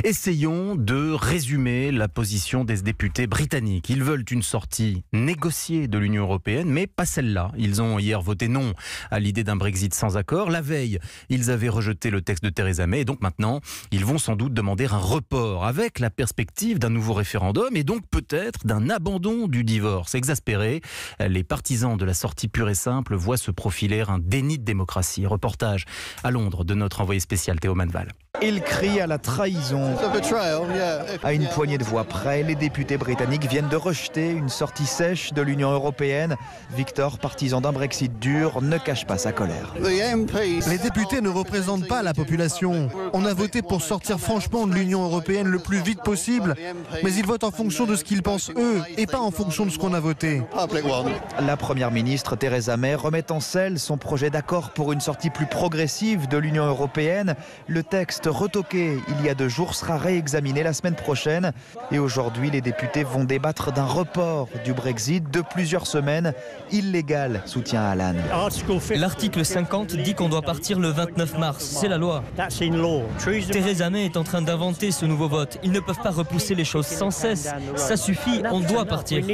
Essayons de résumer la position des députés britanniques. Ils veulent une sortie négociée de l'Union européenne, mais pas celle-là. Ils ont hier voté non à l'idée d'un Brexit sans accord. La veille, ils avaient rejeté le texte de Theresa May et donc maintenant, ils vont sans doute demander un report avec la perspective d'un nouveau référendum et donc peut-être d'un abandon du divorce. Exaspérés, les partisans de la sortie pure et simple voient se profiler un déni de démocratie. Reportage à Londres de notre envoyé spécial Théo Manval. Il crie à la trahison. À une poignée de voix près, les députés britanniques viennent de rejeter une sortie sèche de l'Union européenne. Victor, partisan d'un Brexit dur, ne cache pas sa colère. Les députés ne représentent pas la population. On a voté pour sortir franchement de l'Union européenne le plus vite possible, mais ils votent en fonction de ce qu'ils pensent eux et pas en fonction de ce qu'on a voté. La première ministre Theresa May remet en selle son projet d'accord pour une sortie plus progressive de l'Union européenne. Le texte retoqué il y a 2 jours sera réexaminé la semaine prochaine. Et aujourd'hui, les députés vont débattre d'un report du Brexit de plusieurs semaines. Illégal, soutient Alan. L'article 50 dit qu'on doit partir le 29 mars. C'est la loi. Theresa May est en train d'inventer ce nouveau vote. Ils ne peuvent pas repousser les choses sans cesse. Ça suffit, on doit partir.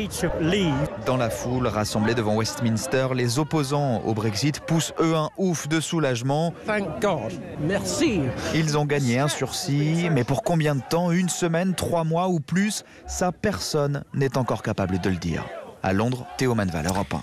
Dans la foule rassemblée devant Westminster, les opposants au Brexit poussent eux un ouf de soulagement. Thank God. Merci. Ils ont gagné un sursis, mais pour combien de temps? 1 semaine, 3 mois ou plus? Ça, personne n'est encore capable de le dire. À Londres, Théo Manval, Europe 1.